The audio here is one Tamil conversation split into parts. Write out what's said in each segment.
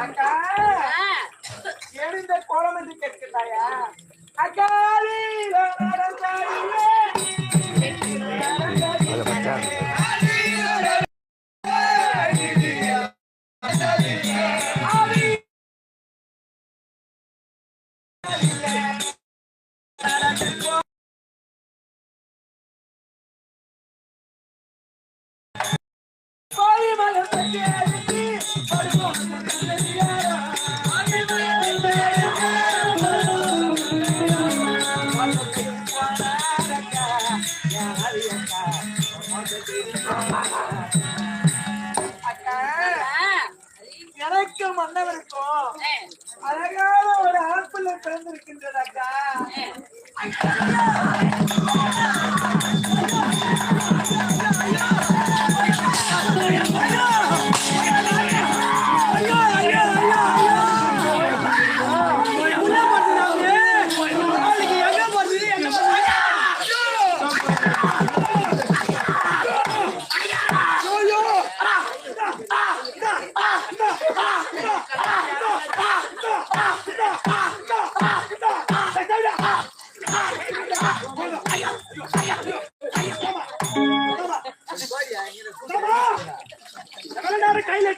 அக்கா எழுந்த கோலம் என்று கேட்கிறாயா? அக்காலி எனக்கு மன்னவருக்கும் அழகான ஒரு ஆப்பிள் பிறந்திருக்கின்றது அக்கா. கையில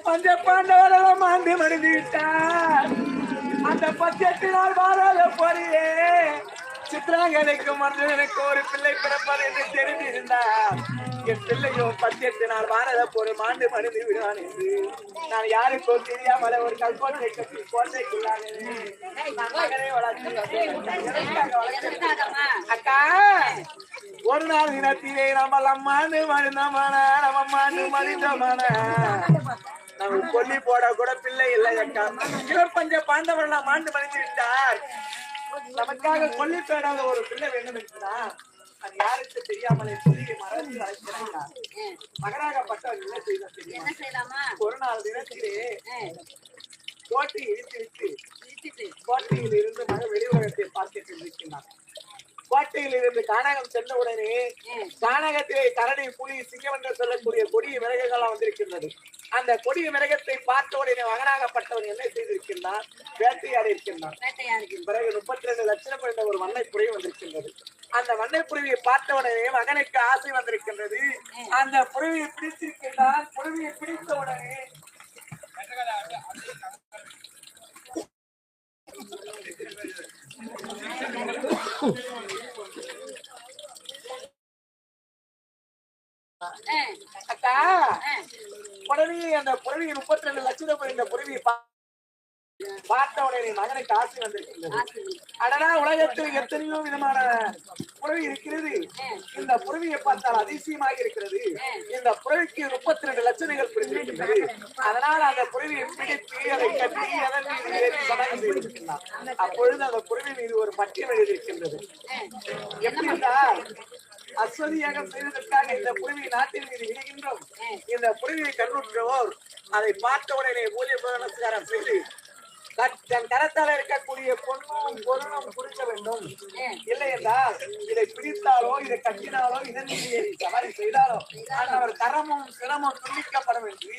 பஞ்ச பாண்டவரெல்லாம் ஆண்டு மடிந்து விட்டார். அந்த பத்தியத்தினால் வாராத போறியே சித்ராங்கனைக்கு மன்னனுக்கு ஒரு பிள்ளை பிறப்பார் என்று தெரிந்திருந்தார். என் பிள்ளையோ பத்தியத்தினால் வாரத போரு மாண்டு மடிந்து விடுவான் என்று நான் யாருக்கோ தெரியாமல ஒரு கல்பனை கட்டி கோட்டைக்குள்ளானே மகனை வளர்த்து அக்கா. ஒரு நாள் தினத்திலே நம்மளம் மாண்டு மடிந்தமான நம்ம மாண்டு மடிந்தமான நம்ம கொல்லி போட கூட பிள்ளை இல்லை அக்கா. இவர் பஞ்ச பாண்டவர்கள் மாண்டு மடிந்து விட்டார். நமக்காக கொல்லி போடாத ஒரு பிள்ளை வேண்டும் என்றார். அது யாருக்கு தெரியாமலே சொல்லி மறந்து அழைக்கிறார். மகனாகப்பட்டவர் என்ன செய்தார் தெரியுமா? ஒரு நாள் தினத்திலே கோட்டை இழுத்து கோட்டையில் இருந்து மக வெளியுலகத்தை பார்த்துட்டு இருக்கின்றார். கோட்டையில் இருந்து கானகம் சென்ற உடனே கானகத்திலே கரடி புலி சிங்கம் என்று சொல்லக்கூடிய கொடிய மிருகங்கள்லாம் வந்திருக்கின்றது. அந்த கொடிய மிருகத்தை பார்த்த உடனே மகனாகப்பட்டவன் என்ன செய்திருக்கின்றான்? வேட்டையாடி இருக்கின்றான். பிறகு 32 லட்சம் என்ற ஒரு வண்ணை வந்திருக்கின்றது. அந்த வண்ணை புறவியை பார்த்த உடனே மகனுக்கு ஆசை வந்திருக்கின்றது. அந்த புறவியை பிடித்திருக்கின்றான். புறவியை பிடித்த உடனே அக்கா உடனே அந்த புறவியை 32 லட்சம் இந்த புறவியை பார்த்த உடனே மகனுக்கு ஆசை வந்திருக்கின்றது. அடனா உலகத்தில் எத்தனையோ விதமான புறவி இருக்கிறது. இந்த புறவியை பார்த்தால் அதிசயமாக இருக்கிறது. இந்த புறவிக்கு 32 லட்சங்கள் பிடித்திருக்கின்றது. அதனால் அந்த புறவியை பிடித்து அதை கட்டி அதன் மீது ஏறி சடங்கு செய்திருக்கின்றார். அப்பொழுது அந்த புறவி மீது ஒரு பட்டியல் எழுதியிருக்கின்றது. எப்படி என்றால் அஸ்வதியாக செய்வதற்காக இந்த புறவியை நாட்டின் மீது விடுகின்றோம். இந்த புறவியை கண்ணுற்றோர் அதை பார்த்த உடனே பூஜை நமஸ்காரம் செய்து தன் கரத்தால் இருக்கக்கூடிய பொண்ணும் பொருளும் குறிக்க வேண்டும். இல்லை என்றால் இதை பிடித்தாலோ இதை கட்டினாலோ இதன் மீது சவாரி செய்தாலோ அவர் கரமும் சிரமும் துண்டிக்கப்படும் என்று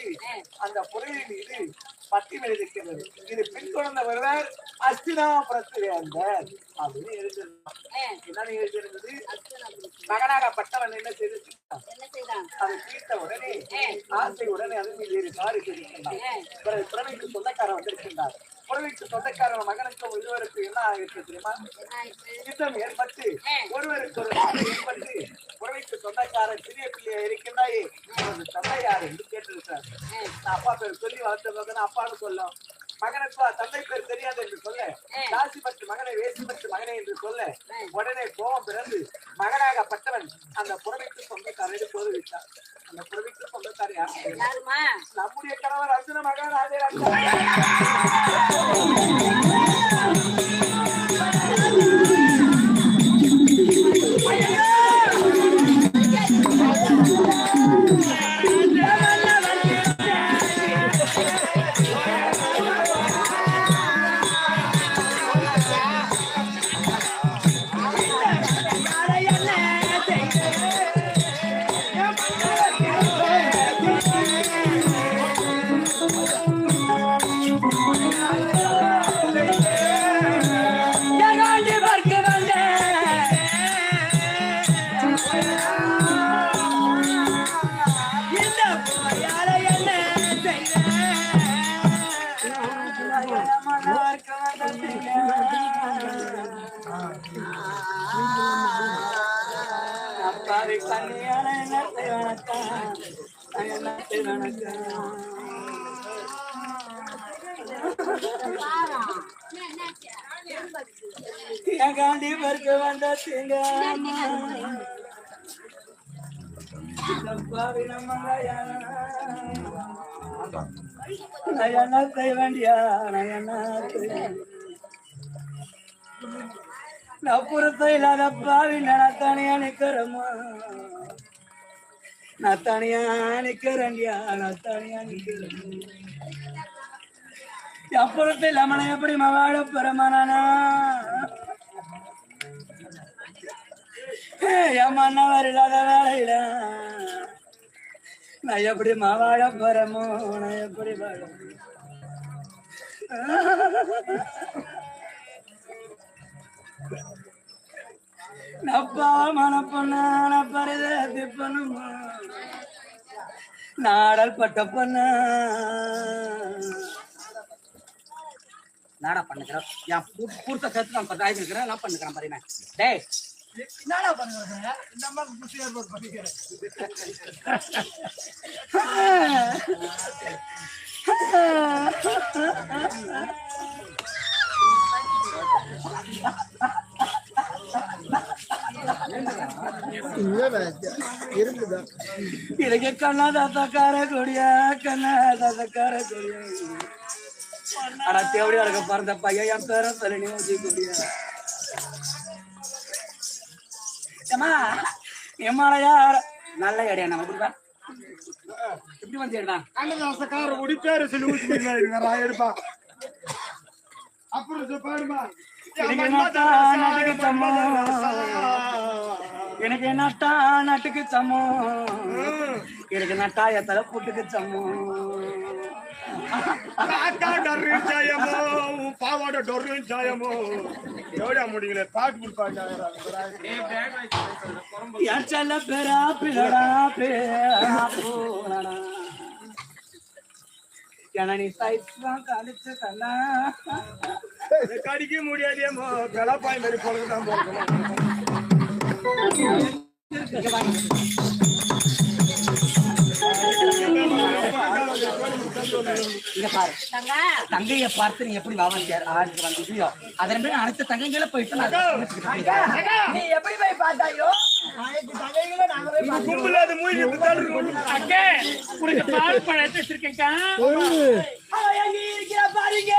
அந்த புறவின் மீது பட்டிமலை இருக்கிறது. இது பின் தொடர்ந்த வருவர் அஸ்தினாபுரத்தில் வேந்தர் அப்படின்னு எழுதியிருந்தான். என்னன்னு எழுதியிருந்தது? மகனாகப்பட்டவன் என்ன செய்தான்? அதை தீர்த்த உடனே ஆசை உடனே அது ஏறி காரி இருக்கின்றான். புறவைக்கு சொந்தக்காரன் வந்திருக்கின்றார். புறவைக்கு சொந்தக்காரன் மகனுக்கும் இருவருக்கு என்ன ஆகிருக்கு தெரியுமா? யுத்தம் ஏற்பட்டு ஒருவருக்கு ஒரு ஏற்பட்டு புறவைக்கு சொந்தக்காரன் சிறிய பிள்ளையா இருக்கின்றாயே தந்தை யார் என்று கேட்டிருக்கிறார். அப்பா பேர் சொல்லி வளர்த்த அப்பான்னு சொல்லும். மகனுக்கு தந்தை பேர் தெரியாது என்று சொல்ல, ராசி பற்று மகனை வேசி பற்று மகனை என்று சொல்ல, உடனே கோபம் பிறந்து மகனாகப்பட்டவன் அந்த புறவைக்கு சொந்தக்காரரை தோல்வித்தார். அந்த புறவைக்கு சொந்தக்காரர் யார்? நம்முடைய கணவர் அர்ஜுன மகன் காண்டி பருக்கு வந்த நயனத்தை வேண்டியா நயனத்தை நப்புறத்தை இல்லாத பாவி நான் தனியா நிக்கிறமா நான் தனியா நிக்கிறேன்டியா நான் தனியா நிக்கிறேன் அப்புறத்தை இல்லாம எப்படி மவாழ பெறமானா என் மன்னவர் இல்லாத வேலையில நான் எப்படி மவாழ பெறமோ நான் எப்படி வாழ நப்பா மனப்பொண்ணான பரிதேத்தி பண்ணுமா நாடல் பட்ட பொண்ண நாடா பண்ணுக்கிறேன் என் பூர்த்த சேர்த்து நான் பத்தாயிரம் இருக்கிறேன் நான் பண்ணுக்கிறேன் பாருங்க டேய் என்னடா பண்ணுங்க இந்த அம்மாவுக்கு புஷி ஏற்பாடு பண்ணிக்கிறேன் எனக்கு கண்ணாதாத்தக்கார கொடியா கண்ணாதாத்தக்கார கொடியா ஆனா தேவடியா இருக்க பிறந்த பையன் என் பேர சொல்லி ஊசி கொடியா எம்மாளையா நல்ல இடையா நம்ம கொடுப்பா எப்படி வந்து கண்ணதாசக்கார குடிச்சாரு சொல்லி ஊசி எடுப்பா அப்புறம் பாடுமா எனக்கு நட்டா நாட்டுக்கு சமோ எனக்கு நட்டாய தலை கூட்டுக்கு சமோ பாவாட டொர்ரும் சாயமோ எவ்வளோ முடியல பாட்டு கொடுப்பாங்க பேரா பிள்ளடா பேரா நீ சைஸ்லாம் கழிச்சு தன்னா கடிக்க முடியாதேமோ கலாப்பாய் மாதிரி போலதான் போகணும் தங்கைய பார்த்து நீ எப்படி வந்துட்டியோ அதன் பிறகு அனைத்து தங்கைகளை போயிட்டு நீ எப்படி போய் பார்த்தாயோ பால் பழத்தை வச்சிருக்கேன் பாருங்க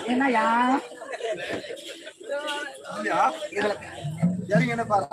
என்னையா என்ன பாரு